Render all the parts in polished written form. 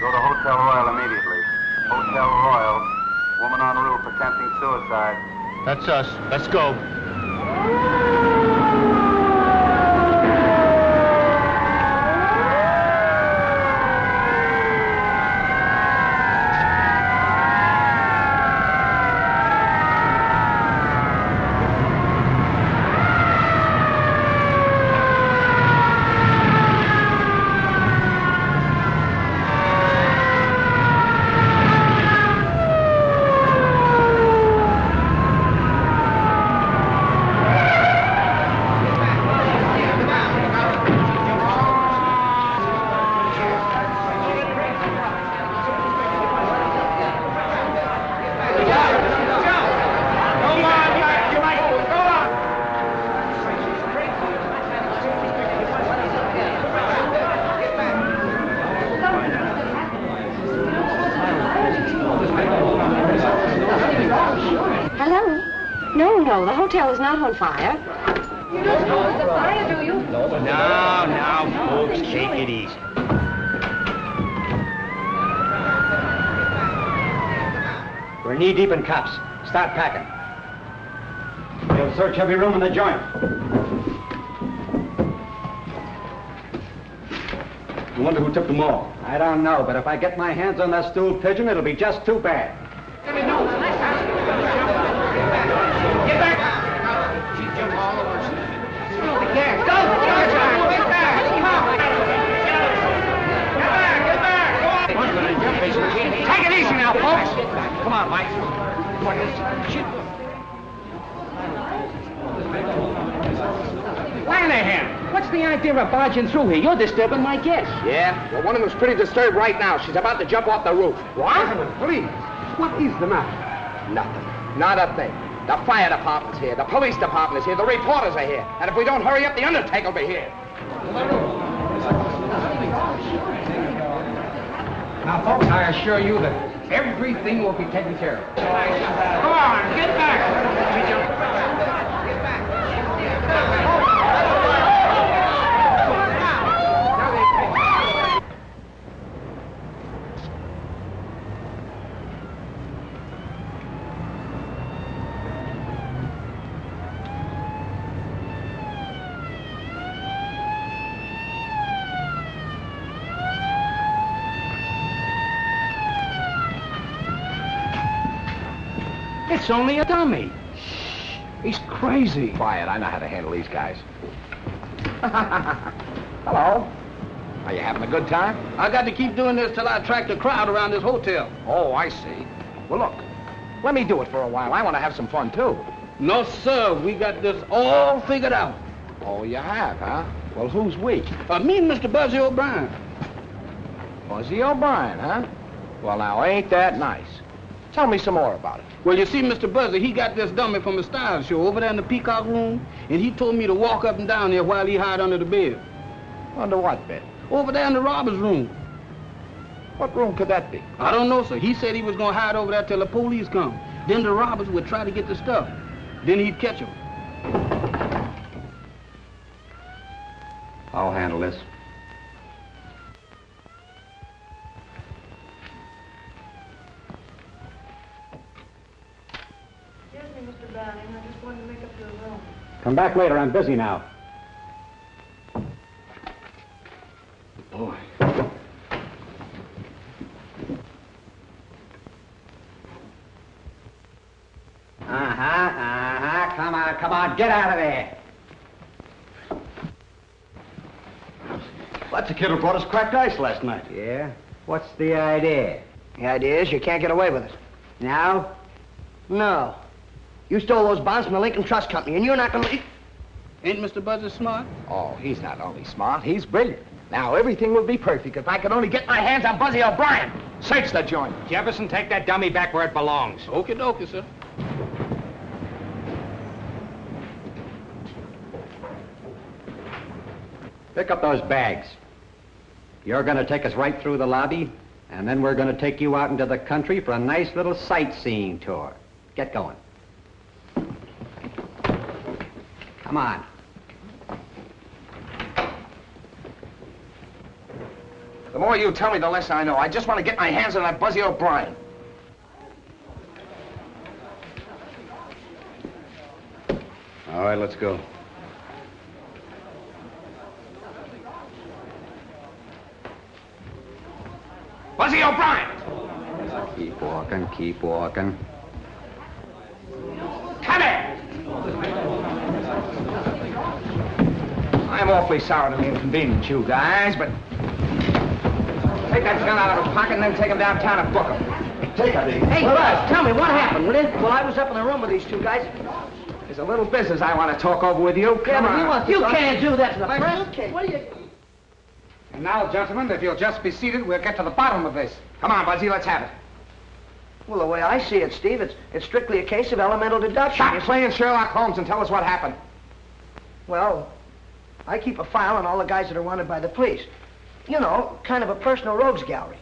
Go to Hotel Royal immediately. Hotel Royal. Woman on roof attempting suicide. That's us. Let's go. No, the hotel is not on fire. You don't know it's a fire, do you? Now, folks, take it easy. We're knee-deep in cops. Start packing. We'll search every room in the joint. I wonder who took them all. I don't know, but if I get my hands on that stool pigeon, it'll be just too bad. Get back! She jumped all over us. Spill the gas. Go! Get back! Get back! Go on! Take it easy now, folks! Come on, Mike. What is it? Lanahan, what's the idea of barging through here? You're disturbing my guests. Yeah? Well, one of them's pretty disturbed right now. She's about to jump off the roof. What? Please, what is the matter? Nothing. Not a thing. The fire department's here. The police department is here. The reporters are here. And if we don't hurry up, the undertaker will be here. Now, folks, I assure you that everything will be taken care of. Come on, get back! Get back! It's only a dummy. Shh. He's crazy. Quiet. I know how to handle these guys. Hello. Are you having a good time? I got to keep doing this till I attract a crowd around this hotel. Oh, I see. Well, look. Let me do it for a while. I want to have some fun, too. No, sir. We got this all figured out. Oh, you have, huh? Well, who's we? Me and Mr. Buzzy O'Brien. Buzzy O'Brien, huh? Well, now, ain't that nice? Tell me some more about it. Well, you see, Mr. Buzzy, he got this dummy from the style show over there in the Peacock room, and he told me to walk up and down there while he hide under the bed. Under what bed? Over there in the robber's room. What room could that be? I don't know, sir. He said he was going to hide over there till the police come. Then the robbers would try to get the stuff. Then he'd catch them. I'll handle this. I just wanted to make up your room. Come back later. I'm busy now. Boy. Come on. Get out of there. That's the kid who brought us cracked ice last night. Yeah? What's the idea? The idea is you can't get away with it. Now? No. You stole those bonds from the Lincoln Trust Company, and you're not going to... Ain't Mr. Buzzy smart? Oh, he's not only smart, he's brilliant. Now, everything will be perfect if I could only get my hands on Buzzy O'Brien. Search the joint. Jefferson, take that dummy back where it belongs. Okie dokie, sir. Pick up those bags. You're going to take us right through the lobby, and then we're going to take you out into the country for a nice little sightseeing tour. Get going. Come on. The more you tell me, the less I know. I just want to get my hands on that Buzzy O'Brien. All right, let's go. Buzzy O'Brien! Keep walking, keep walking. Come here! I'm awfully sorry to inconvenience you guys, but take that gun out of his pocket and then take him downtown and book him. Take it easy. Hey, Buzz, tell me what happened, will you? Well, I was up in the room with these two guys. There's a little business I want to talk over with you. Come on. You can't do that to the press. What are you... And now, gentlemen, if you'll just be seated, we'll get to the bottom of this. Come on, Buzzy, let's have it. Well, the way I see it, Steve, it's strictly a case of elemental deduction. Stop playing Sherlock Holmes and tell us what happened. Well, I keep a file on all the guys that are wanted by the police. You know, kind of a personal rogues gallery.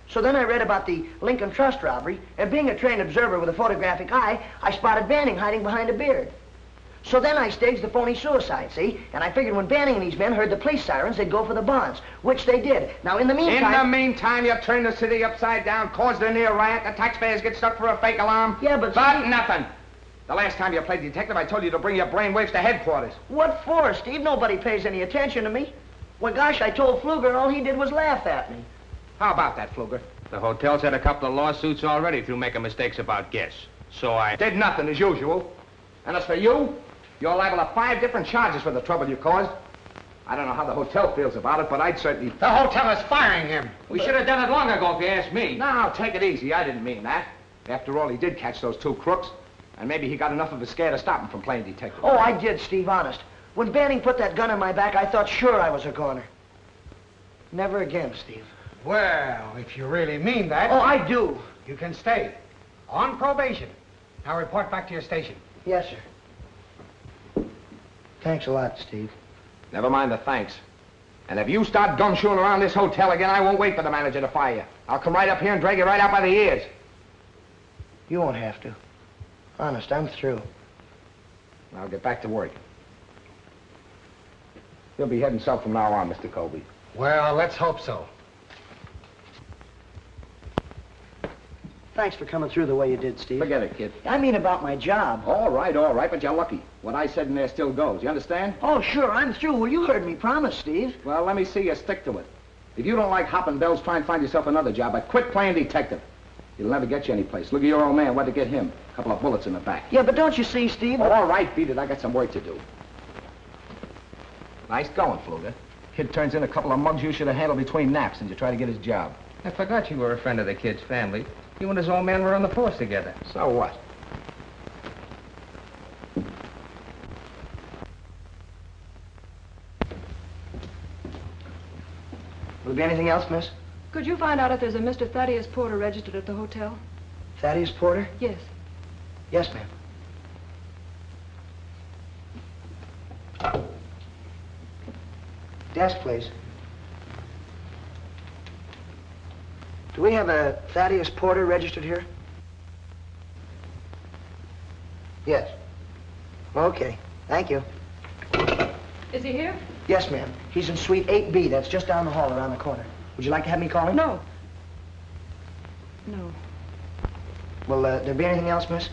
So then I read about the Lincoln Trust robbery, and being a trained observer with a photographic eye, I spotted Banning hiding behind a beard. So then I staged the phony suicide, see? And I figured when Banning and these men heard the police sirens, they'd go for the bonds, which they did. Now, in the meantime... In the meantime, you turned the city upside down, caused a near riot, the taxpayers get stuck for a fake alarm. Yeah, but... But nothing. The last time you played detective, I told you to bring your brainwaves to headquarters. What for, Steve? Nobody pays any attention to me. Well, gosh, I told Pfluger all he did was laugh at me. How about that, Pfluger? The hotel's had a couple of lawsuits already through making mistakes about guests. So I... Did nothing, as usual. And as for you, you're liable to 5 different charges for the trouble you caused. I don't know how the hotel feels about it, but I'd certainly... The hotel is firing him. We should have done it long ago, if you ask me. No, take it easy. I didn't mean that. After all, he did catch those 2 crooks. And maybe he got enough of a scare to stop him from playing detective. Oh, I did, Steve, honest. When Banning put that gun in my back, I thought sure I was a goner. Never again, Steve. Well, if you really mean that... Oh, I do. You can stay. On probation. Now report back to your station. Yes, sir. Thanks a lot, Steve. Never mind the thanks. And if you start gumshoeing around this hotel again, I won't wait for the manager to fire you. I'll come right up here and drag you right out by the ears. You won't have to. Honest, I'm through. I'll get back to work. You'll be heading south from now on, Mr. Colby. Well, let's hope so. Thanks for coming through the way you did, Steve. Forget it, kid. I mean about my job. All right, but you're lucky. What I said in there still goes. You understand? Oh, sure, I'm through. Well, you heard me promise, Steve. Well, let me see you stick to it. If you don't like hopping bells, try and find yourself another job, but quit playing detective. It'll never get you anyplace. Look at your old man. What'd it get him? A couple of bullets in the back. Yeah, but don't you see, Steve? All right, beat it. I got some work to do. Nice going, Pfluger. Kid turns in a couple of mugs you should have handled between naps and you try to get his job. I forgot you were a friend of the kid's family. You and his old man were on the force together. So what? Will there be anything else, miss? Could you find out if there's a Mr. Thaddeus Porter registered at the hotel? Thaddeus Porter? Yes. Yes, ma'am. Desk, please. Do we have a Thaddeus Porter registered here? Yes. Okay. Thank you. Is he here? Yes, ma'am. He's in suite 8B. That's just down the hall around the corner. Would you like to have me call him? No. No. Will there be anything else, miss?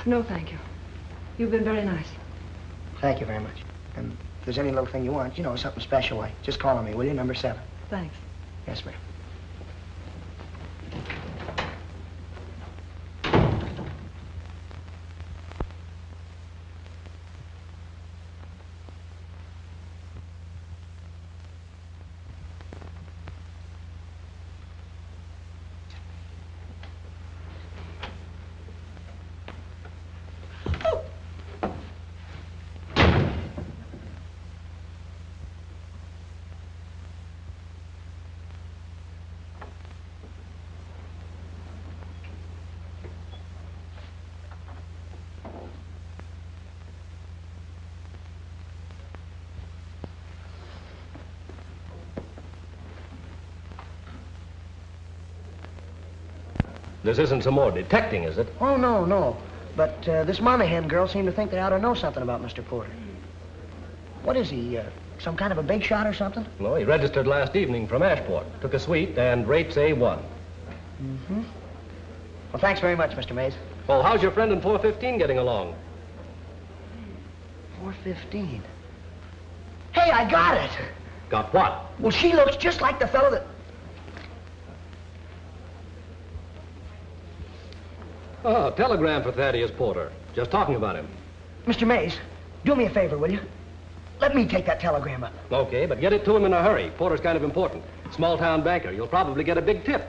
No, thank you. You've been very nice. Thank you very much. And if there's any little thing you want, you know, something special, like, just call on me, will you? Number 7. Thanks. Yes, ma'am. This isn't some more detecting, is it? Oh, no, no. But this Monahan girl seemed to think they ought to know something about Mr. Porter. What is he, Some kind of a big shot or something? No, he registered last evening from Ashport. Took a suite and rates A1. Mm-hmm. Well, thanks very much, Mr. Mays. Well, how's your friend in 415 getting along? 415. Hey, I got it! Got what? Well, she looks just like the fellow that... Oh, telegram for Thaddeus Porter. Just talking about him. Mr. Mays, do me a favor, will you? Let me take that telegram up. Okay, but get it to him in a hurry. Porter's kind of important. Small-town banker. You'll probably get a big tip.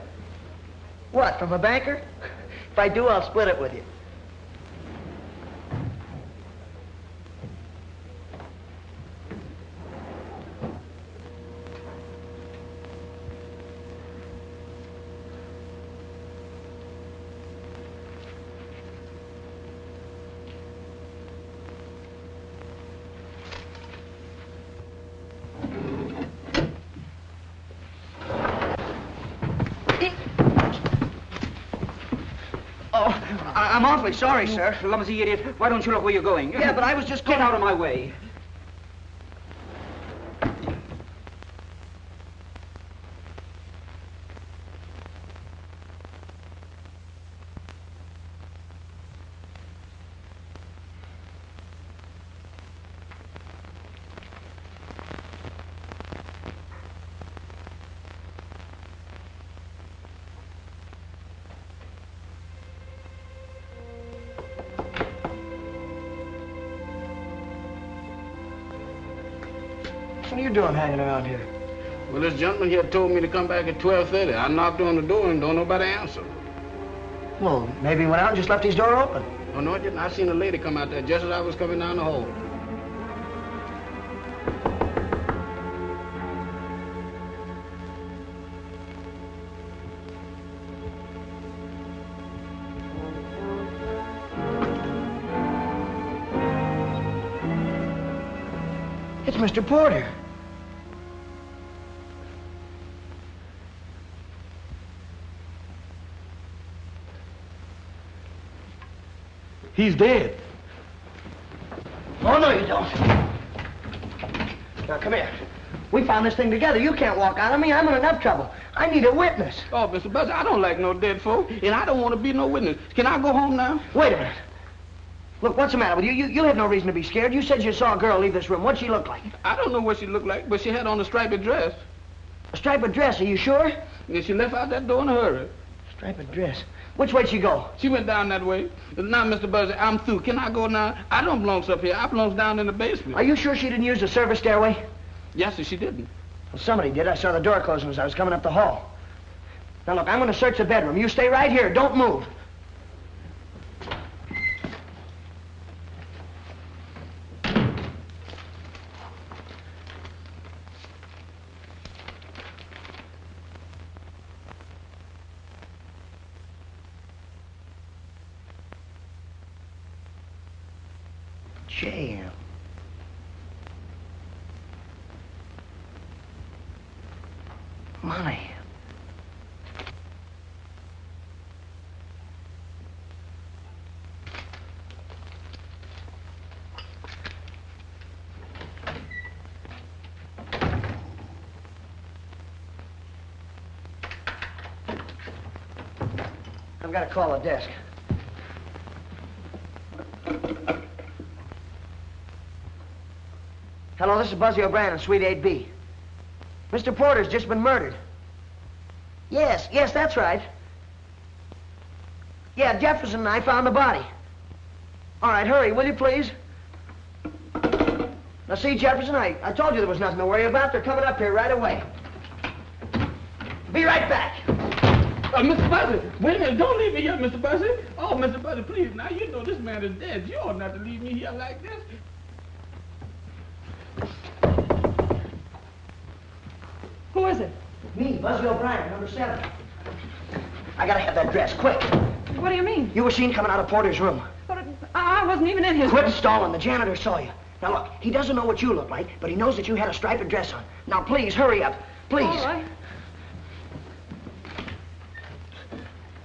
What, from a banker? If I do, I'll split it with you. I'm awfully sorry, sir. Clumsy idiot. Why don't you look where you're going? Yeah, but I was just Get out of my way. What are you doing hanging around here? Well, this gentleman here told me to come back at 12:30. I knocked on the door and don't nobody answer. Well, maybe he went out and just left his door open. Oh, no, I didn't. I seen a lady come out there just as I was coming down the hall. It's Mr. Porter. He's dead. Oh, no, you don't. Now, come here. We found this thing together. You can't walk out on me. I'm in enough trouble. I need a witness. Oh, Mr. Buster, I don't like no dead folk, and I don't want to be no witness. Can I go home now? Wait a minute. Look, what's the matter with you? You have no reason to be scared. You said you saw a girl leave this room. What'd she look like? I don't know what she looked like, but she had on a striped dress. A striped dress, are you sure? And she left out that door in a hurry. Striped dress. Which way'd she go? She went down that way. Now, Mr. Buzzer, I'm through. Can I go now? I don't belong up here. I belong down in the basement. Are you sure she didn't use the service stairway? Yes, sir, she didn't. Well, somebody did. I saw the door closing as I was coming up the hall. Now, look, I'm going to search the bedroom. You stay right here. Don't move. Jam. Money. I've got to call the desk. Hello, this is Buzzy O'Brien in Suite 8B. Mr. Porter's just been murdered. Yes, that's right. Yeah, Jefferson and I found the body. All right, hurry, will you please? Now, see, Jefferson, I told you there was nothing to worry about. They're coming up here right away. Be right back. Mr. Buzzy, wait a minute. Don't leave me here, Mr. Buzzy. Oh, Mr. Buzzy, please. Now, you know this man is dead. You ought not to leave me here like this. Who is it? Me, Buzzy O'Brien, number 7. I gotta have that dress, quick. What do you mean? You were seen coming out of Porter's room. But I wasn't even in his... Quit stalling. The janitor saw you. Now, look, he doesn't know what you look like, but he knows that you had a striped dress on. Now, please, hurry up. Please. All right.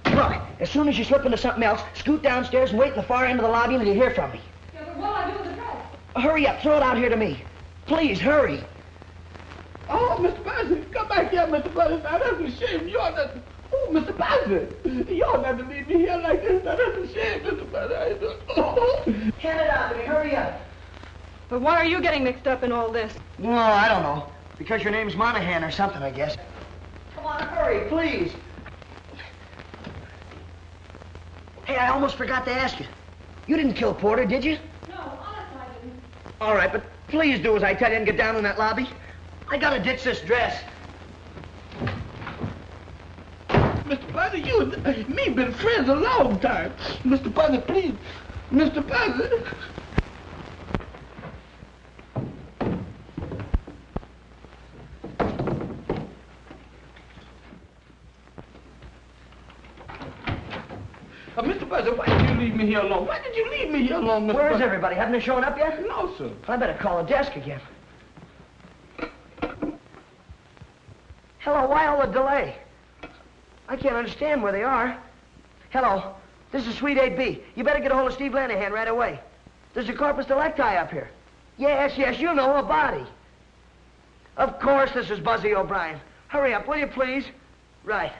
Look, as soon as you slip into something else, scoot downstairs and wait in the far end of the lobby until you hear from me. Yeah, but what'll I do with the dress? Hurry up. Throw it out here to me. Please, hurry. back here, Mr. Buzzard. Now, that's a shame. You ought not... Oh, Mr. Buzzard. You ought not to leave me here like this. Now, that's a shame, Mr. Buzzard. Hand it out to me. Hurry up. But why are you getting mixed up in all this? No, I don't know. Because your name's Monahan or something, I guess. Come on, hurry, please. Hey, I almost forgot to ask you. You didn't kill Porter, did you? No, honestly, I didn't. All right, but please do as I tell you and get down in that lobby. I gotta ditch this dress. Mr. Buzzard, you and me been friends a long time. Mr. Buzzard, please. Mr. Buzzard. Mr. Buzzard, why did you leave me here alone? Why did you leave me here alone, Mr. Where is Buzzard? everybody? Haven't they shown up yet? No, sir. I better call the desk again. Hello, why all the delay? I can't understand where they are. Hello, this is Suite 8B. You better get a hold of Steve Lanahan right away. There's a corpus delicti up here. Yes, you know, a body. Of course, this is Buzzy O'Brien. Hurry up, will you, please? Right.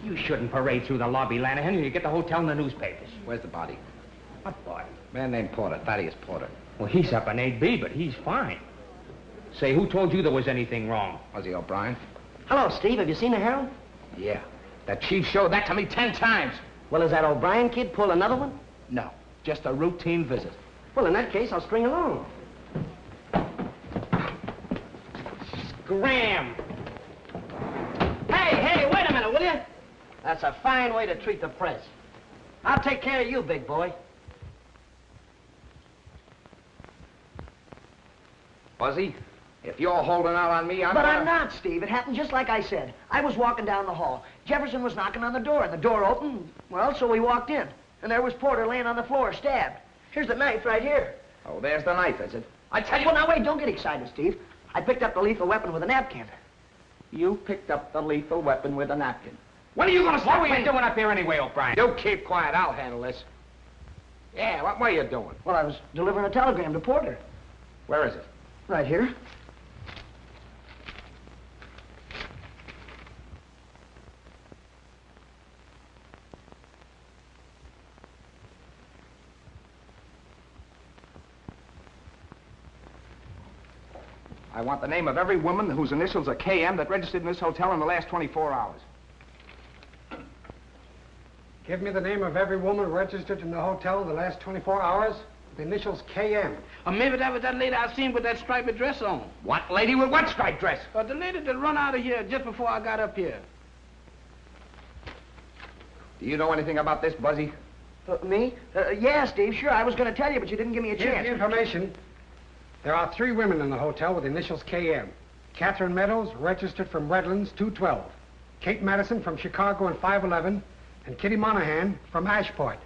You shouldn't parade through the lobby, Lanahan, and you get the hotel in the newspapers. Where's the body? What body? Man named Porter, Thaddeus Porter. Well, he's up in 8B, but he's fine. Say, who told you there was anything wrong? Buzzy O'Brien? Hello, Steve. Have you seen the Herald? Yeah. The chief showed that to me 10 times. Well, has that O'Brien kid pulled another one? No, just a routine visit. Well, in that case, I'll string along. Scram! Hey, wait a minute, will you? That's a fine way to treat the press. I'll take care of you, big boy. Buzzy, if you're holding out on me, But I'm not, Steve. It happened just like I said. I was walking down the hall. Jefferson was knocking on the door, and the door opened. Well, so we walked in. And there was Porter laying on the floor, stabbed. Here's the knife right here. Oh, there's the knife, is it? I tell you... Well, now, wait, don't get excited, Steve. I picked up the lethal weapon with a napkin. You picked up the lethal weapon with a napkin. When are you going to stop? What were you doing up here anyway, O'Brien? You keep quiet. I'll handle this. Yeah, what were you doing? Well, I was delivering a telegram to Porter. Where is it? Right here. I want the name of every woman whose initials are KM that registered in this hotel in the last 24 hours. Give me the name of every woman registered in the hotel in the last 24 hours. The initials KM. Or maybe that was that lady I seen with that striped dress on. What lady with what striped dress? The lady that run out of here just before I got up here. Do you know anything about this, Buzzy? Me? Yeah, Steve, sure. I was going to tell you, but you didn't give me a Here's chance. the information. There are 3 women in the hotel with the initials KM. Catherine Meadows, registered from Redlands, 212. Kate Madison from Chicago and 511. And Kitty Monahan from Ashport.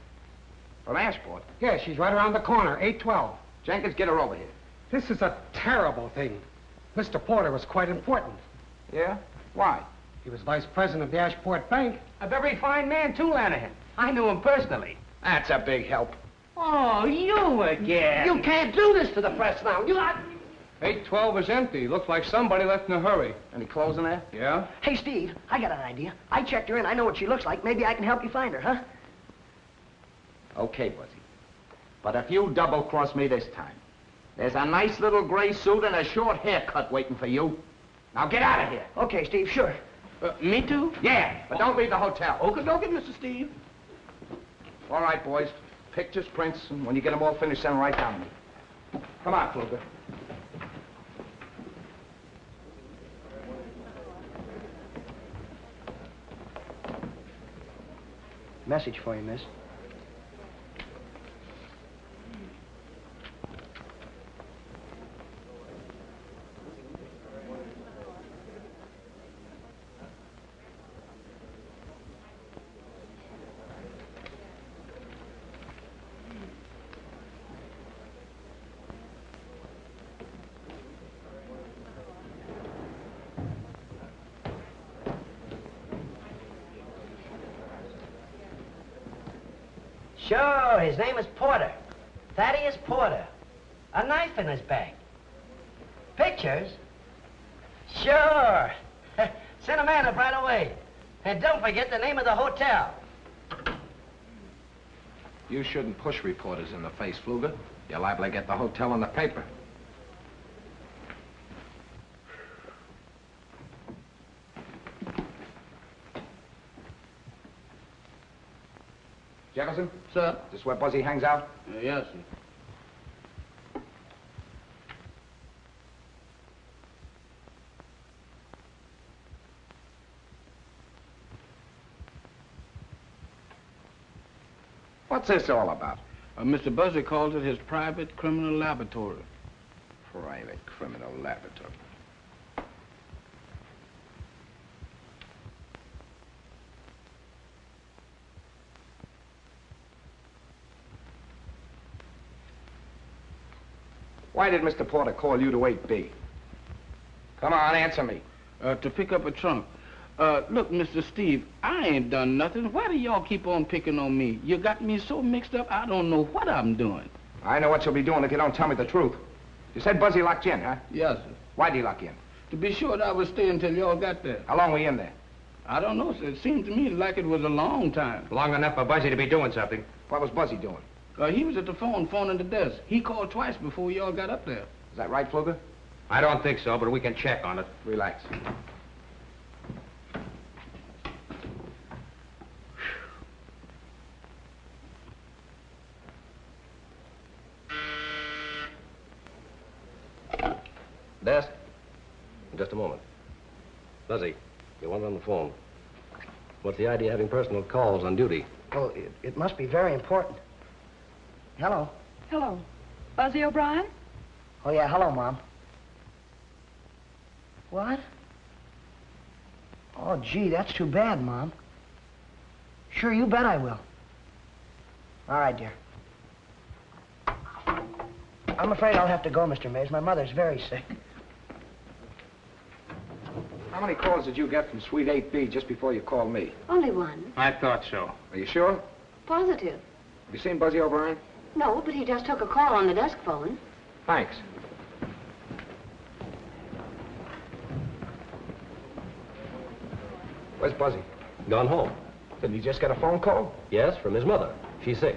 From Ashport? Yeah, she's right around the corner, 812. Jenkins, get her over here. This is a terrible thing. Mr. Porter was quite important. Yeah? Why? He was vice president of the Ashport Bank. A very fine man, too, Lanahan. I knew him personally. That's a big help. Oh, you again. You can't do this to the press now. 812 is empty. Looks like somebody left in a hurry. Any clothes in there? Yeah? Hey, Steve, I got an idea. I checked her in. I know what she looks like. Maybe I can help you find her, huh? Okay, Buzzy. But if you double-cross me this time, there's a nice little gray suit and a short haircut waiting for you. Now get out of here. Okay, Steve, sure. Me too? Yeah, but don't leave the hotel. Okay, Mr. Steve. All right, boys. Pictures, prints, and when you get them all finished, send them right down to me. Come on, Fluger. Message for you, miss. Sure, his name is Porter. Thaddeus Porter. A knife in his bag. Pictures? Sure. Send a man up right away. And don't forget the name of the hotel. You shouldn't push reporters in the face, Pfluger. You're liable to get the hotel in the paper. Jefferson? Sir? Is this where Buzzy hangs out? Yes, sir. What's this all about? Mr. Buzzy calls it his private criminal laboratory. Private criminal laboratory. Why did Mr. Porter call you to 8B? Come on, answer me. To pick up a trunk. Look, Mr. Steve, I ain't done nothing. Why do y'all keep on picking on me? You got me so mixed up, I don't know what I'm doing. I know what you'll be doing if you don't tell me the truth. You said Buzzy locked you in, huh? Yes, sir. Why'd he lock you in? To be sure that I would stay until y'all got there. How long were you in there? I don't know, sir. It seemed to me like it was a long time. Long enough for Buzzy to be doing something. What was Buzzy doing? He was at the phone, phoning the desk. He called twice before y'all got up there. Is that right, Pfluger? I don't think so, but we can check on it. Relax. Desk? Just a moment. Buzzy, you want on the phone. What's the idea of having personal calls on duty? Well, it must be very important. Hello. Hello. Buzzy O'Brien? Oh, yeah, hello, Mom. What? Oh, gee, that's too bad, Mom. Sure, you bet I will. All right, dear. I'm afraid I'll have to go, Mr. Mays. My mother's very sick. How many calls did you get from Suite 8B just before you called me? Only one. I thought so. Are you sure? Positive. Have you seen Buzzy O'Brien? No, but he just took a call on the desk phone. Thanks. Where's Buzzy? Gone home. Did he just get a phone call? Yes, from his mother. She's sick.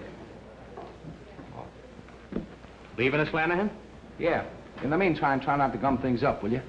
Leaving us, Lanahan? Yeah. In the meantime, try not to gum things up, will you?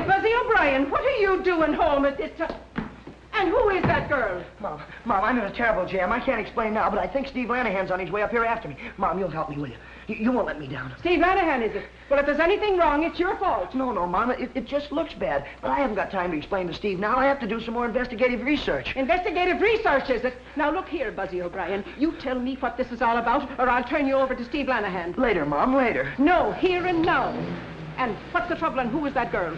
Buzzy O'Brien, what are you doing home at this time? And who is that girl? Mom, I'm in a terrible jam. I can't explain now, but I think Steve Lanahan's on his way up here after me. Mom, you'll help me, will you? You won't let me down. Steve Lanahan, is it? Well, if there's anything wrong, it's your fault. No, Mom, it just looks bad. But I haven't got time to explain to Steve now. I have to do some more investigative research. Investigative research, is it? Now, look here, Buzzy O'Brien. You tell me what this is all about, or I'll turn you over to Steve Lanahan. Later, Mom, later. No, here and now. And what's the trouble, and who is that girl?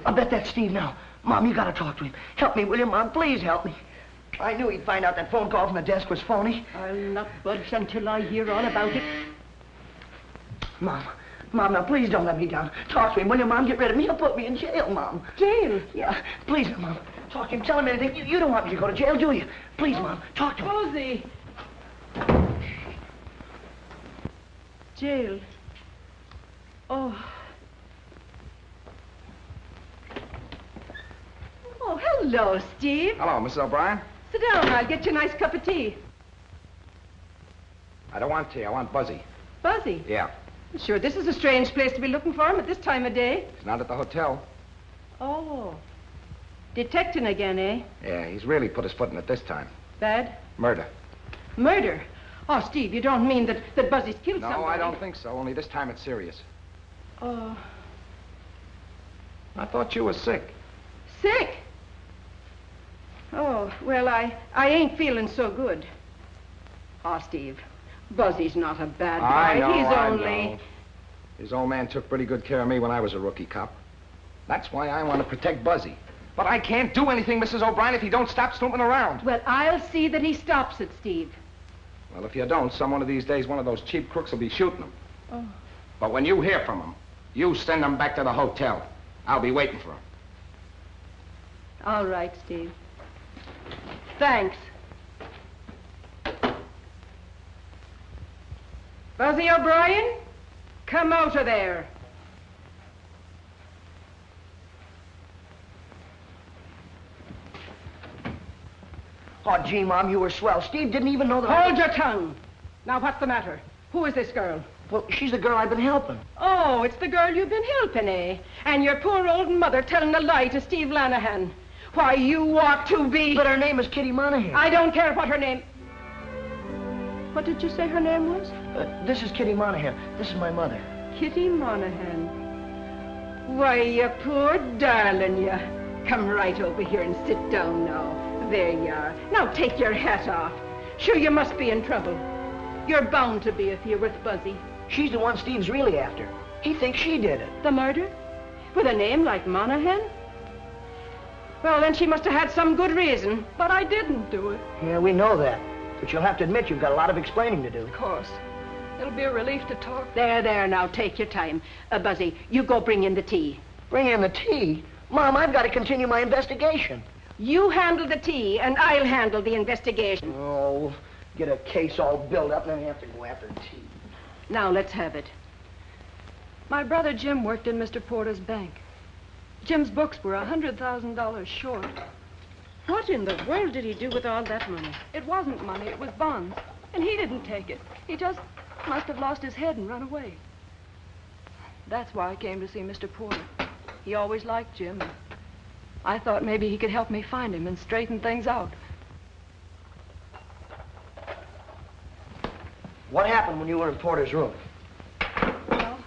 I'll bet that's Steve now. Mom, you gotta talk to him. Help me, will you, Mom? Please help me. I knew he'd find out that phone call from the desk was phony. I'll not budge until I hear all about it. Mom, now please don't let me down. Talk to him, will you, Mom? Get rid of me. He'll put me in jail, Mom. Jail? Yeah, please, Mom. Talk to him. Tell him anything. You don't want me to go to jail, do you? Please, Mom. Talk to him. Buzzy. Jail. Oh. Oh, hello, Steve. Hello, Mrs. O'Brien. Sit down. I'll get you a nice cup of tea. I don't want tea. I want Buzzy. Buzzy? Yeah. Sure, this is a strange place to be looking for him at this time of day. He's not at the hotel. Oh. Detecting again, eh? Yeah, he's really put his foot in it this time. Bad? Murder. Murder? Oh, Steve, you don't mean that Buzzy's killed somebody? No, I don't think so. Only this time it's serious. Oh. I thought you were sick. Sick? Oh, well, I ain't feeling so good. Oh, Steve, Buzzy's not a bad boy. I know, He's I only... know. His old man took pretty good care of me when I was a rookie cop. That's why I want to protect Buzzy. But I can't do anything, Mrs. O'Brien, if he don't stop snooping around. Well, I'll see that he stops it, Steve. Well, if you don't, some one of these days, one of those cheap crooks will be shooting him. Oh. But when you hear from him, you send him back to the hotel. I'll be waiting for him. All right, Steve. Thanks. Buzzy O'Brien, come out of there. Oh, gee, Mom, you were swell. Steve didn't even know that Hold your tongue. Now, what's the matter? Who is this girl? Well, she's the girl I've been helping. Oh, it's the girl you've been helping, eh? And your poor old mother telling a lie to Steve Lanahan. Why, you ought to be... But her name is Kitty Monahan. I don't care what her name... What did you say her name was? This is Kitty Monahan. This is my mother. Kitty Monahan. Why, you poor darling, you. Come right over here and sit down now. There you are. Now take your hat off. Sure, you must be in trouble. You're bound to be if you're with Buzzy. She's the one Steve's really after. He thinks she did it. The murder? With a name like Monahan? Well, then she must have had some good reason. But I didn't do it. Yeah, we know that. But you'll have to admit you've got a lot of explaining to do. Of course. It'll be a relief to talk. There, now, take your time. Buzzy, you go bring in the tea. Bring in the tea? Mom, I've got to continue my investigation. You handle the tea, and I'll handle the investigation. Oh, get a case all built up, and then you have to go after tea. Now, let's have it. My brother Jim worked in Mr. Porter's bank. Jim's books were $100,000 short. What in the world did he do with all that money? It wasn't money, it was bonds. And he didn't take it. He just must have lost his head and run away. That's why I came to see Mr. Porter. He always liked Jim. I thought maybe he could help me find him and straighten things out. What happened when you were in Porter's room? Well,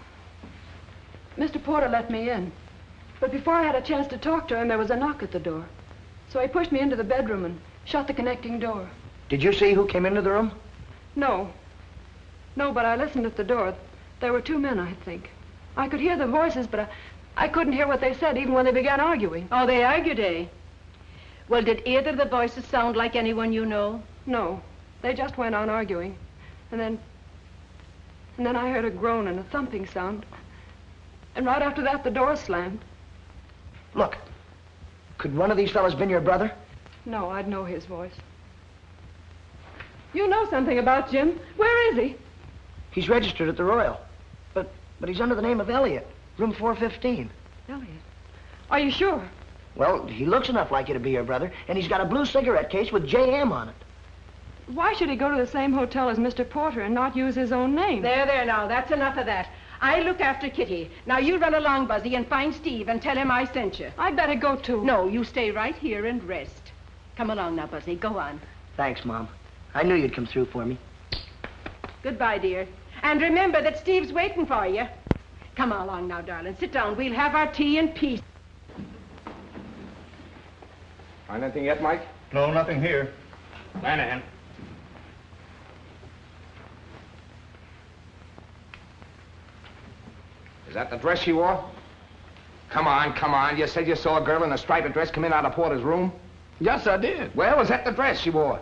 Mr. Porter let me in. But before I had a chance to talk to him, there was a knock at the door. So he pushed me into the bedroom and shut the connecting door. Did you see who came into the room? No. No, but I listened at the door. There were two men, I think. I could hear the voices, but I couldn't hear what they said even when they began arguing. Oh, they argued, eh? Well, did either of the voices sound like anyone you know? No. They just went on arguing. And then I heard a groan and a thumping sound. And right after that, the door slammed. Look, could one of these fellas been your brother? No, I'd know his voice. You know something about Jim. Where is he? He's registered at the Royal. But he's under the name of Elliot, room 415. Elliot? Are you sure? Well, he looks enough like you to be your brother, and he's got a blue cigarette case with J.M. on it. Why should he go to the same hotel as Mr. Porter and not use his own name? There, now, that's enough of that. I look after Kitty. Now, you run along, Buzzy, and find Steve and tell him I sent you. I'd better go, too. No, you stay right here and rest. Come along now, Buzzy. Go on. Thanks, Mom. I knew you'd come through for me. Goodbye, dear. And remember that Steve's waiting for you. Come along now, darling. Sit down. We'll have our tea in peace. Find anything yet, Mike? No, nothing here. Lanahan. Is that the dress she wore? Come on. You said you saw a girl in a striped dress come in out of Porter's room? Yes, I did. Well, is that the dress she wore?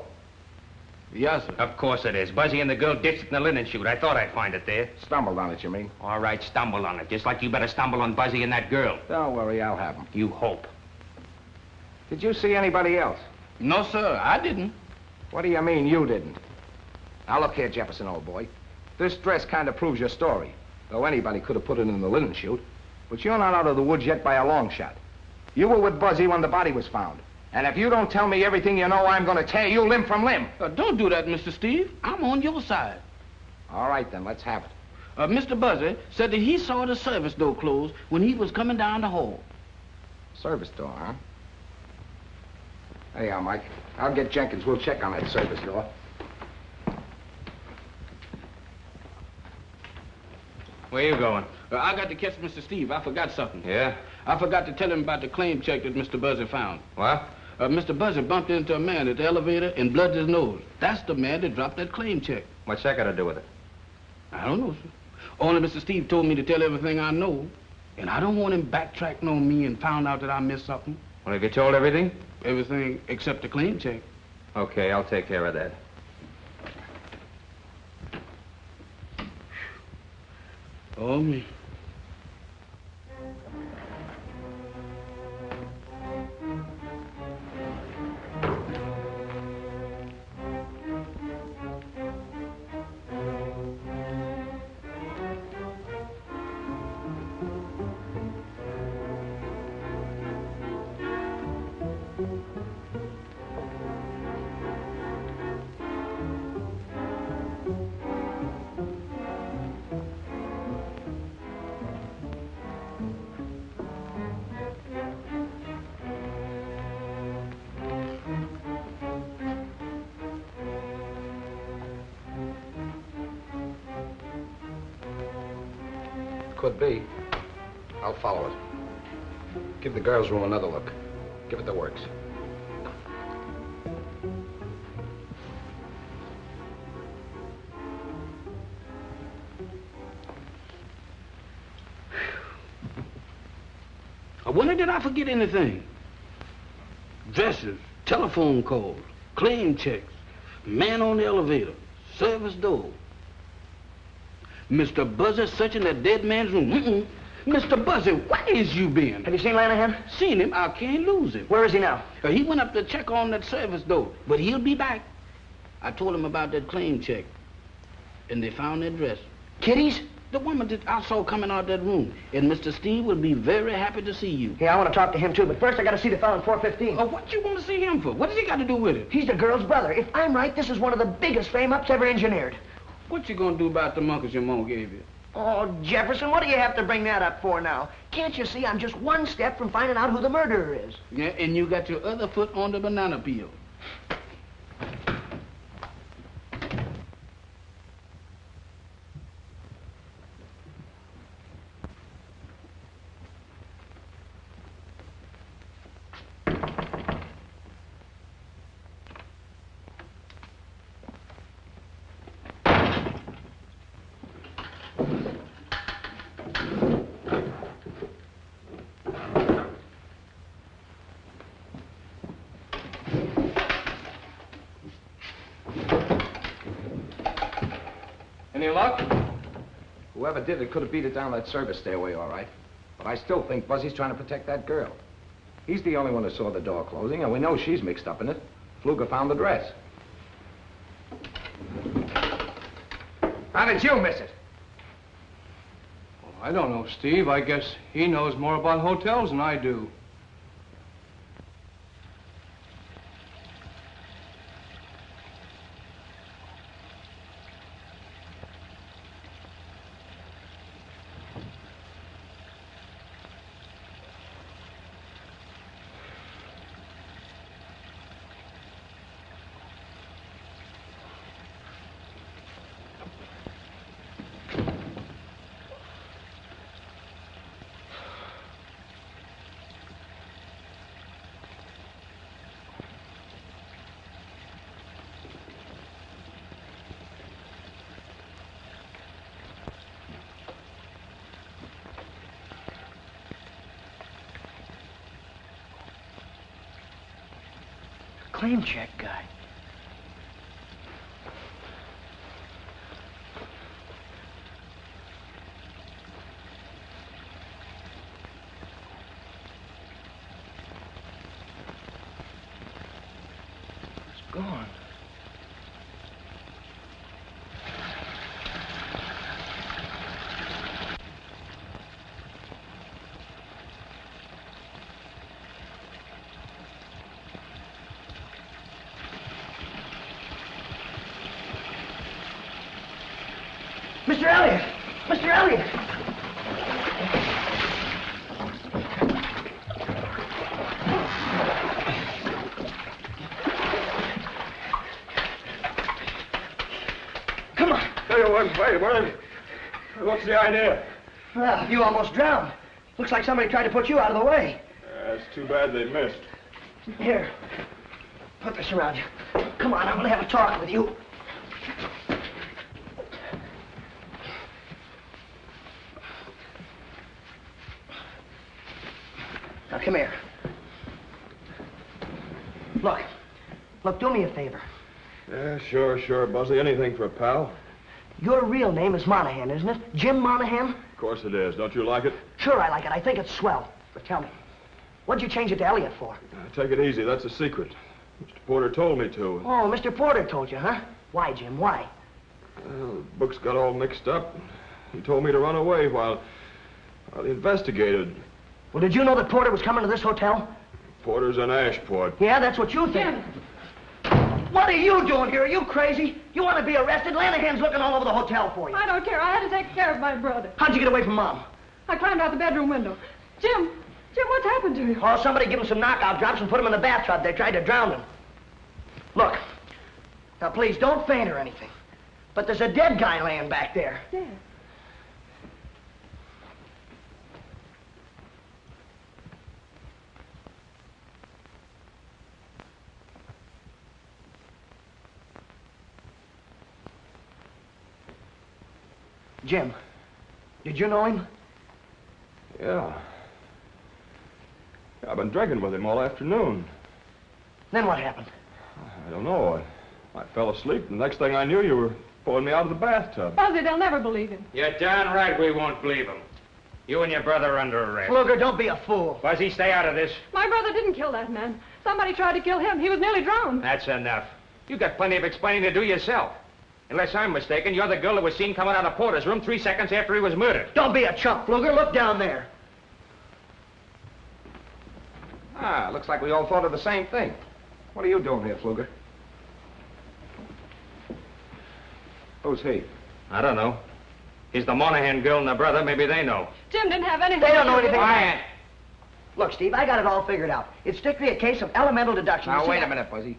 Yes, sir. Of course it is. Buzzy and the girl ditched it in the linen chute. I thought I'd find it there. Stumbled on it, you mean? All right, stumble on it. Just like you better stumble on Buzzy and that girl. Don't worry, I'll have them. You hope. Did you see anybody else? No, sir, I didn't. What do you mean, you didn't? Now, look here, Jefferson, old boy. This dress kind of proves your story. Though anybody could have put it in the linen chute. But you're not out of the woods yet by a long shot. You were with Buzzy when the body was found. And if you don't tell me everything you know, I'm going to tear you limb from limb. Don't do that, Mr. Steve. I'm on your side. All right, then, let's have it. Mr. Buzzy said that he saw the service door closed when he was coming down the hall. Service door, huh? There you are, Mike. I'll get Jenkins. We'll check on that service door. Where you going? I got to catch Mr. Steve. I forgot something. Yeah? I forgot to tell him about the claim check that Mr. Buzzy found. What? Mr. Buzzy bumped into a man at the elevator and blooded his nose. That's the man that dropped that claim check. What's that got to do with it? I don't know, sir. Only Mr. Steve told me to tell everything I know. And I don't want him backtracking on me and found out that I missed something. Well, have you told everything? Everything except the claim check. Okay, I'll take care of that. Oh, me. Could be. I'll follow it. Give the girls' room another look. Give it the works. I wonder did I forget anything? Dresses, telephone calls, claim checks, man on the elevator, service door. Mr. Buzzer searching that dead man's room. Mr. Buzzer, where is you been? Have you seen Lanahan? Seen him. I can't lose him. Where is he now? He went up to check on that service door, but he'll be back. I told him about that claim check, and they found that dress. Kitty's? The woman that I saw coming out that room. And Mr. Steve will be very happy to see you. Yeah, I want to talk to him, too, but first I got to see the fellow in 415. Oh, what you want to see him for? What does he got to do with it? He's the girl's brother. If I'm right, this is one of the biggest frame-ups ever engineered. What you gonna do about the monkeys your mom gave you? Oh, Jefferson, what do you have to bring that up for now? Can't you see I'm just one step from finding out who the murderer is? Yeah, and you got your other foot on the banana peel. Any luck? Whoever did it could have beat it down that service stairway, all right. But I still think Buzzy's trying to protect that girl. He's the only one who saw the door closing, and we know she's mixed up in it. Fluger found the dress. How did you miss it? Well, I don't know, Steve. I guess he knows more about hotels than I do. Claim check guy. It's gone. Mr. Elliot! Mr. Elliot! Come on. Wait. What's the idea? Well, you almost drowned. Looks like somebody tried to put you out of the way. It's too bad they missed. Here, put this around you. Come on, I'm gonna have a talk with you. come here. Look, do me a favor. Yeah, sure, Buzzy. Anything for a pal. Your real name is Monahan, isn't it? Jim Monahan? Of course it is. Don't you like it? Sure, I like it. I think it's swell. But tell me, what'd you change it to Elliot for? Take it easy. That's a secret. Mr. Porter told me to. Oh, Mr. Porter told you, huh? Why, Jim, why? Well, the books got all mixed up. He told me to run away while he investigated. Well, did you know that Porter was coming to this hotel? Porter's in Ashport. Yeah, that's what you think. Jim! What are you doing here? Are you crazy? You want to be arrested? Lanahan's looking all over the hotel for you. I don't care. I had to take care of my brother. How'd you get away from Mom? I climbed out the bedroom window. Jim, what's happened to you? Oh, somebody gave him some knockout drops and put him in the bathtub. They tried to drown him. Look, now please, don't faint or anything. But there's a dead guy laying back there. Dead? Jim, did you know him? Yeah. I've been drinking with him all afternoon. Then what happened? I don't know. I fell asleep, and the next thing I knew, you were pulling me out of the bathtub. Buzzy, they'll never believe him. You're darn right we won't believe him. You and your brother are under arrest. Fluger, don't be a fool. Buzzy, stay out of this. My brother didn't kill that man. Somebody tried to kill him. He was nearly drowned. That's enough. You got plenty of explaining to do yourself. Unless I'm mistaken, you're the girl that was seen coming out of Porter's room 3 seconds after he was murdered. Don't be a chump, Fluger. Look down there. Ah, looks like we all thought of the same thing. What are you doing here, Fluger? Who's he? I don't know. He's the Monahan girl and her brother. Maybe they know. Jim didn't have anything. They don't know anything. Quiet. Look, Steve, I got it all figured out. It's strictly a case of elemental deduction. Now, wait a minute, Buzzy.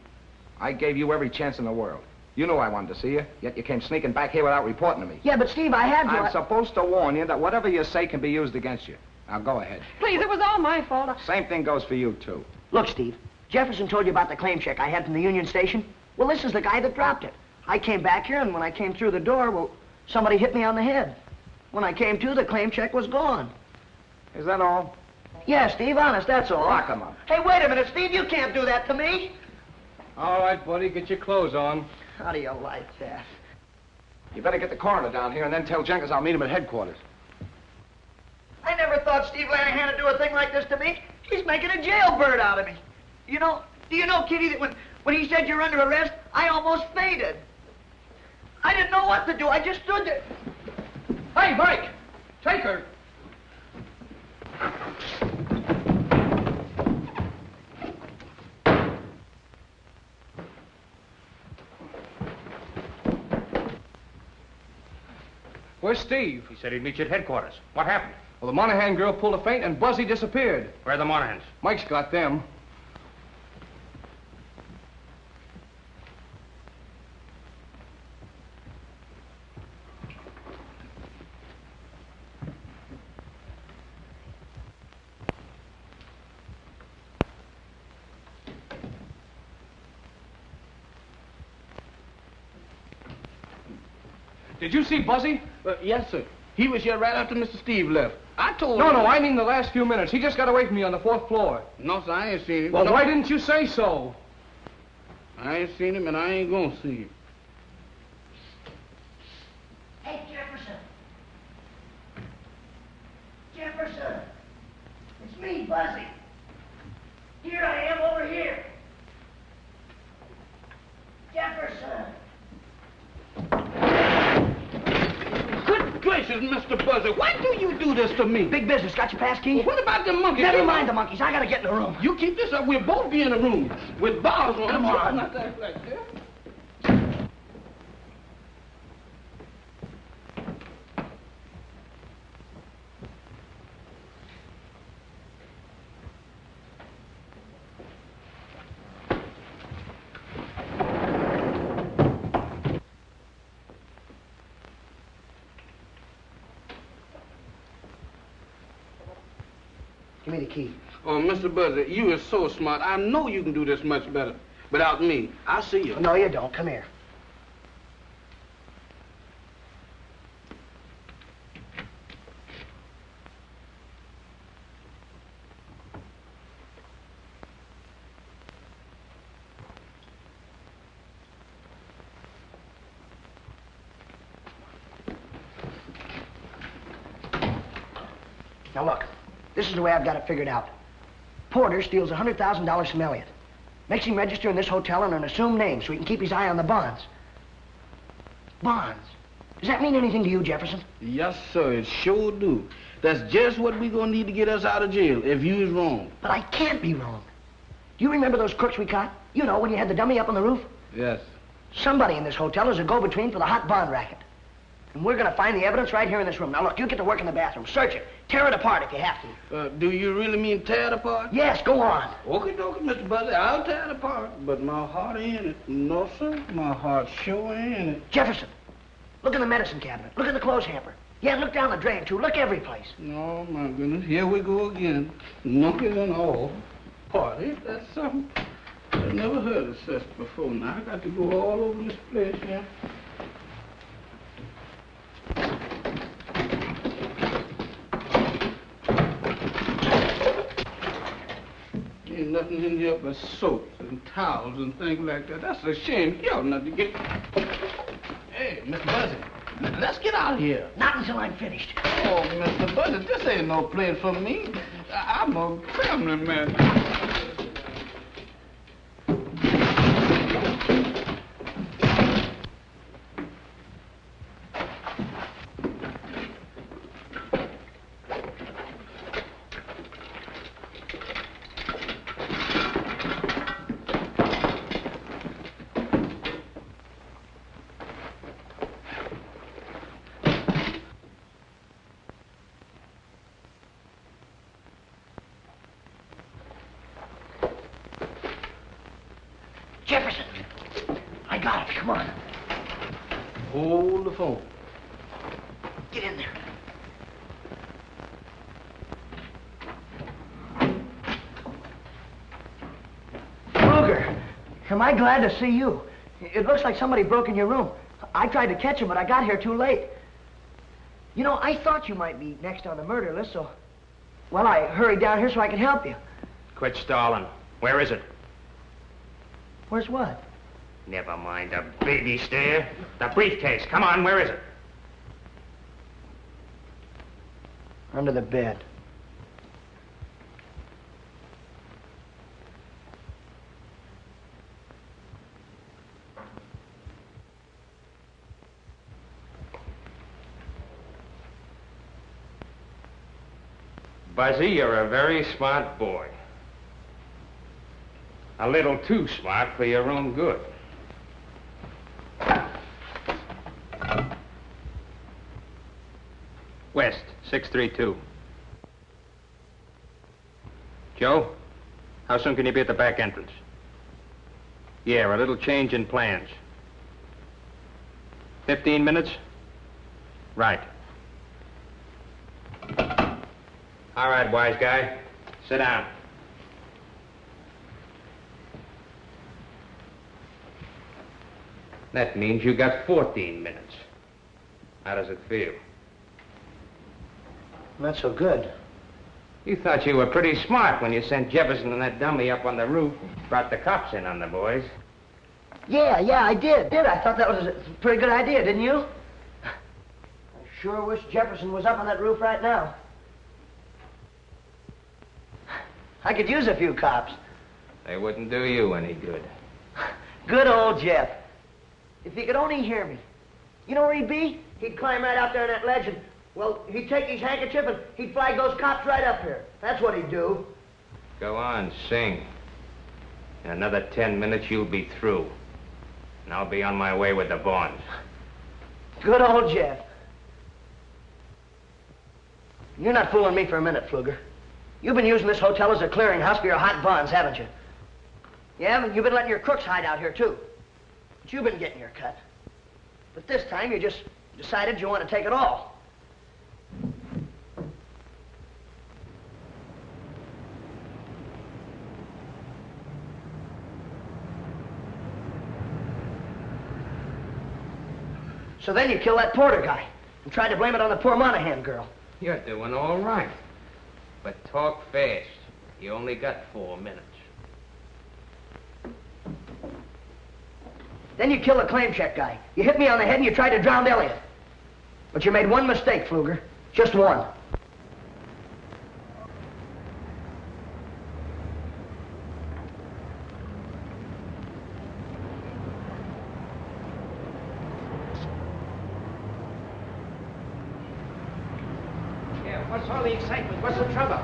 I gave you every chance in the world. You knew I wanted to see you, yet you came sneaking back here without reporting to me. Yeah, but Steve, I had to. I'm supposed to warn you that whatever you say can be used against you. Now, go ahead. Please, it was all my fault. Same thing goes for you, too. Look, Steve, Jefferson told you about the claim check I had from the Union Station. Well, this is the guy that dropped it. I came back here, and when I came through the door, well, somebody hit me on the head. When I came to, the claim check was gone. Is that all? Yeah, Steve, honest, that's all. Lock him up. Hey, wait a minute, Steve, you can't do that to me. All right, buddy, get your clothes on. How do you like that? You better get the coroner down here and then tell Jenkins I'll meet him at headquarters. I never thought Steve Lanahan would do a thing like this to me. He's making a jailbird out of me. Do you know, Kitty, that when he said you're under arrest, I almost fainted. I didn't know what to do. I just stood there. Hey, Mike! Take her! Where's Steve? He said he'd meet you at headquarters. What happened? Well, the Monahan girl pulled a feint and Buzzy disappeared. Where are the Monahans? Mike's got them. Did you see Buzzy? Yes, sir. He was here right after Mr. Steve left. I told him... No, I mean the last few minutes. He just got away from me on the 4th floor. No, sir, I ain't seen him. Well, No. why didn't you say so? I ain't seen him, and I ain't gonna see him. Hey, Jefferson. Jefferson. It's me, Buzzy. Here I am over here. Jefferson. Good gracious, Mr. Buzzer, why do you do this to me? Big business. Got your pass key? Well, what about the monkeys? Never mind the monkeys. I gotta get in the room. You keep this up, we'll both be in a room with bars on. Come on. Not that like that. Give me the key. Oh, Mr. Buzzer, you are so smart. I know you can do this much better without me. I'll see you. No, you don't. Come here. Now look, this is the way I've got it figured out. Porter steals $100,000 from Elliot. Makes him register in this hotel under an assumed name so he can keep his eye on the bonds. Bonds? Does that mean anything to you, Jefferson? Yes, sir, it sure do. That's just what we gonna need to get us out of jail if you is wrong. But I can't be wrong. Do you remember those crooks we caught? You know, when you had the dummy up on the roof? Yes. Somebody in this hotel is a go-between for the hot bond racket. And we're gonna find the evidence right here in this room. Now look, you get to work in the bathroom. Search it. Tear it apart if you have to. Do you really mean tear it apart? Yes, go on. Okay, Mr. Buzzy, I'll tear it apart. But my heart ain't in it. No, sir, my heart sure ain't in it. Jefferson, look in the medicine cabinet. Look in the clothes hamper. Yeah, look down the drain, too. Look every place. Oh, my goodness. Here we go again. Monkeys and all. Party? That's something. I've never heard of such before. Now, I got to go all over this place here. Ain't nothing in here but soaps and towels and things like that. That's a shame. You ought not to get... Hey, Mr. Buzzy. Let's get out of here. Not until I'm finished. Oh, Mr. Buzzy, this ain't no place for me. I'm a family man. Jefferson, I got it. Come on. Hold the phone. Get in there. Kruger, am I glad to see you. It looks like somebody broke in your room. I tried to catch him, but I got here too late. You know, I thought you might be next on the murder list, so... Well, I hurried down here so I could help you. Quit stalling. Where is it? Where's what? Never mind a baby stare. The briefcase. Come on, where is it? Under the bed. Buzzy, you're a very smart boy. A little too smart for your own good. West, 632. Joe, how soon can you be at the back entrance? Yeah, a little change in plans. 15 minutes? Right. All right, wise guy. Sit down. That means you got 14 minutes. How does it feel? Not so good. You thought you were pretty smart when you sent Jefferson and that dummy up on the roof, brought the cops in on the boys. Yeah, I did. I thought that was a pretty good idea, didn't you? I sure wish Jefferson was up on that roof right now. I could use a few cops. They wouldn't do you any good. Good old Jeff. If he could only hear me. You know where he'd be? He'd climb right out there on that ledge and, well, he'd take his handkerchief and he'd flag those cops right up here. That's what he'd do. Go on, sing. In another 10 minutes, you'll be through. And I'll be on my way with the bonds. Good old Jeff. You're not fooling me for a minute, Pfluger. You've been using this hotel as a clearinghouse for your hot bonds, haven't you? Yeah, and you've been letting your crooks hide out here, too. But you've been getting your cut. But this time, you just decided you want to take it all. So then you killed that Porter guy and tried to blame it on the poor Monahan girl. You're doing all right. But talk fast. You only got 4 minutes. Then you killed the claim check guy. You hit me on the head and you tried to drown Elliot. But you made one mistake, Pfluger. Just one. What's all the excitement? What's the trouble?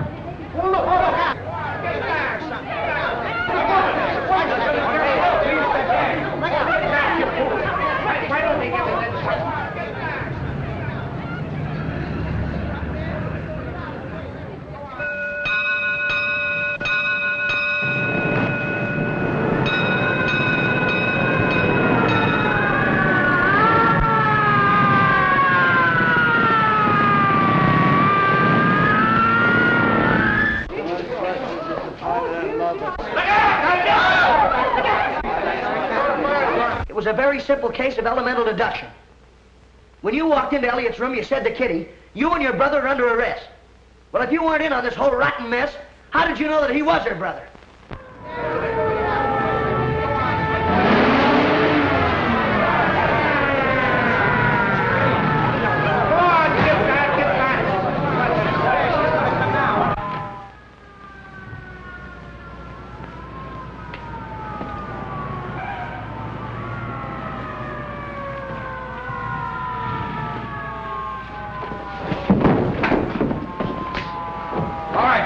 Well, look, hold on. Get back, son. Why don't they get the lead? It was a very simple case of elemental deduction. When you walked into Elliot's room, you said to Kitty, you and your brother are under arrest. Well, if you weren't in on this whole rotten mess, how did you know that he was her brother?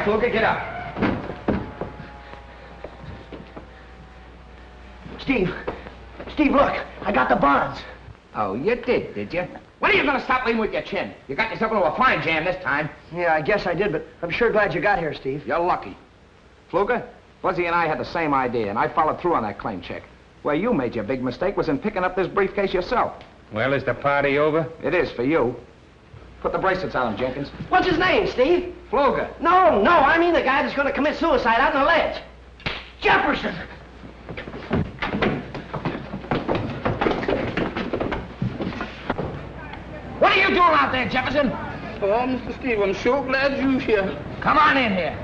Fluker, get up. Steve, look, I got the bonds. Oh, you did you? When are you going to stop leaning with your chin? You got yourself into a fine jam this time. Yeah, I guess I did, but I'm sure glad you got here, Steve. You're lucky. Fluker, Fuzzy and I had the same idea, and I followed through on that claim check. Where you made your big mistake was in picking up this briefcase yourself. Well, is the party over? It is for you. Put the bracelets on him, Jenkins. What's his name, Steve? Fluker. No, I mean the guy that's going to commit suicide out on the ledge. Jefferson! What are you doing out there, Jefferson? Oh, Mr. Steve, I'm sure glad you're here. Come on in here.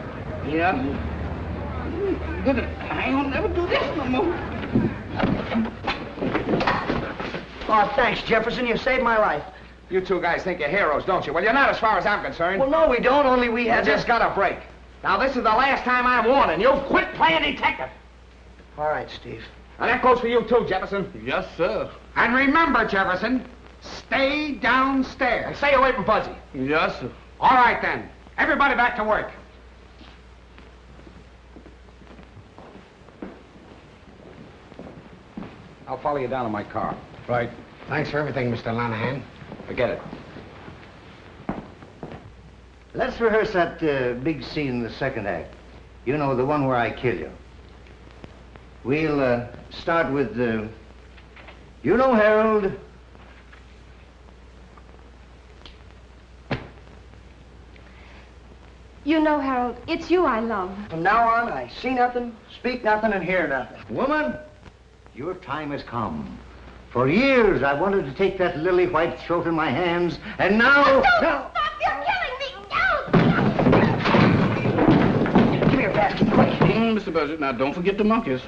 Yeah? Good. I ain't gonna never do this no more. Oh, thanks, Jefferson. You saved my life. You two guys think you're heroes, don't you? Well, you're not as far as I'm concerned. Well, no, we don't. Only we had You just got a break. Now, this is the last time I'm warning you. Quit playing detective. All right, Steve. And that goes for you, too, Jefferson. Yes, sir. And remember, Jefferson, stay downstairs. And stay away from Fuzzy. Yes, sir. All right, then. Everybody back to work. I'll follow you down in my car. Right. Thanks for everything, Mr. Lanahan. Forget it. Let's rehearse that big scene in the second act. You know, the one where I kill you. We'll start with, you know, Harold. You know, Harold, it's you I love. From now on, I see nothing, speak nothing, and hear nothing. Woman, your time has come. For years, I wanted to take that lily white throat in my hands, and now... Don't stop! You're killing me! Don't! Come here, Baskin, quick. Mr. Buzzard, now don't forget the monkeys.